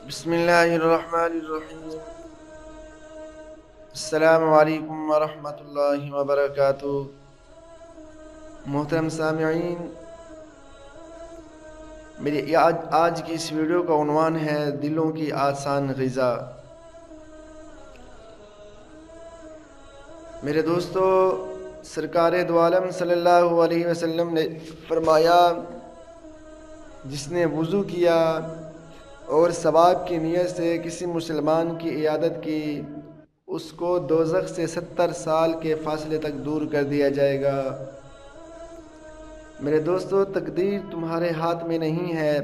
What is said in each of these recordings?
بسم اللہ الرحمن الرحیم۔ السلام علیکم ورحمۃ اللہ وبرکاتہ۔ محترم سامعین، میری آج کی اس ویڈیو کا عنوان ہے دلوں کی آسان غذا۔ میرے دوستو، سرکار دو عالم صلی اللہ علیہ وسلم نے فرمایا، جس نے وضو کیا اور ثواب کی نیت سے کسی مسلمان کی عیادت کی، اس کو دوزخ سے 70 سال کے فاصلے تک دور کر دیا جائے گا۔ میرے دوستو، تقدیر تمہارے ہاتھ میں نہیں ہے،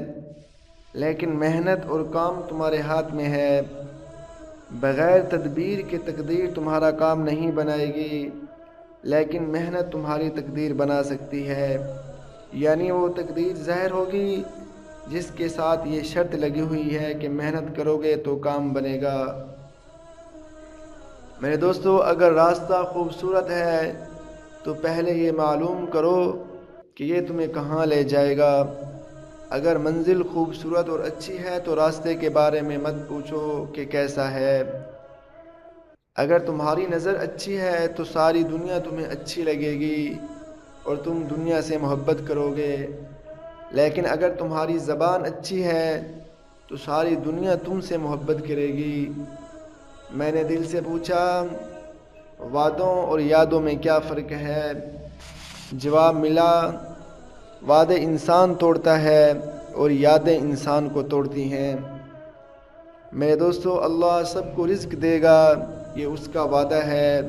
لیکن محنت اور کام تمہارے ہاتھ میں ہے۔ بغیر تدبیر کے تقدیر تمہارا کام نہیں بنائے گی، لیکن محنت تمہاری تقدیر بنا سکتی ہے۔ یعنی وہ تقدیر ظاہر ہوگی جس کے ساتھ یہ شرط لگی ہوئی ہے کہ محنت کرو گے تو کام بنے گا۔ میرے دوستو، اگر راستہ خوبصورت ہے تو پہلے یہ معلوم کرو کہ یہ تمہیں کہاں لے جائے گا۔ اگر منزل خوبصورت اور اچھی ہے تو راستے کے بارے میں مت پوچھو کہ کیسا ہے۔ اگر تمہاری نظر اچھی ہے تو ساری دنیا تمہیں اچھی لگے گی اور تم دنیا سے محبت کرو گے، لیکن اگر تمہاری زبان اچھی ہے تو ساری دنیا تم سے محبت کرے گی۔ میں نے دل سے پوچھا، وعدوں اور یادوں میں کیا فرق ہے؟ جواب ملا، وعدے انسان توڑتا ہے اور یادیں انسان کو توڑتی ہیں۔ میرے دوستو، اللہ سب کو رزق دے گا، یہ اس کا وعدہ ہے،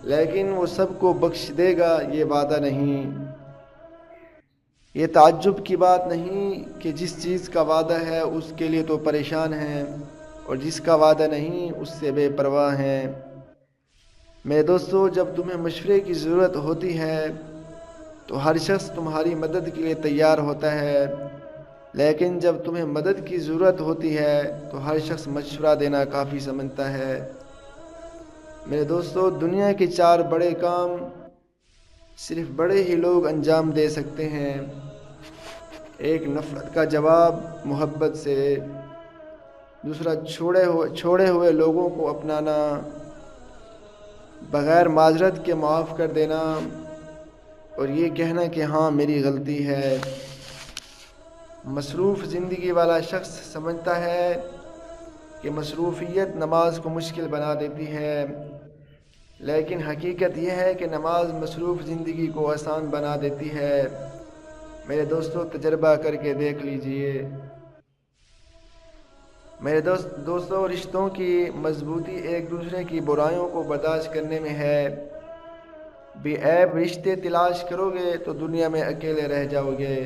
لیکن وہ سب کو بخش دے گا، یہ وعدہ نہیں۔ یہ تعجب کی بات نہیں کہ جس چیز کا وعدہ ہے اس کے لیے تو پریشان ہیں، اور جس کا وعدہ نہیں اس سے بے پرواہ ہیں۔ میرے دوستو، جب تمہیں مشورے کی ضرورت ہوتی ہے تو ہر شخص تمہاری مدد کے لیے تیار ہوتا ہے، لیکن جب تمہیں مدد کی ضرورت ہوتی ہے تو ہر شخص مشورہ دینا کافی سمجھتا ہے۔ میرے دوستو، دنیا کے 4 بڑے کام صرف بڑے ہی لوگ انجام دے سکتے ہیں۔ ایک، نفرت کا جواب محبت سے۔ دوسرا، چھوڑے ہوئے لوگوں کو اپنانا۔ بغیر معذرت کے معاف کر دینا اور یہ کہنا کہ ہاں میری غلطی ہے۔ مصروف زندگی والا شخص سمجھتا ہے کہ مصروفیت نماز کو مشکل بنا دیتی ہے، لیکن حقیقت یہ ہے کہ نماز مصروف زندگی کو آسان بنا دیتی ہے۔ میرے دوستو، تجربہ کر کے دیکھ لیجئے۔ میرے دوستو، رشتوں کی مضبوطی ایک دوسرے کی برائیوں کو برداشت کرنے میں ہے۔ بے عیب رشتے تلاش کرو گے تو دنیا میں اکیلے رہ جاؤ گے۔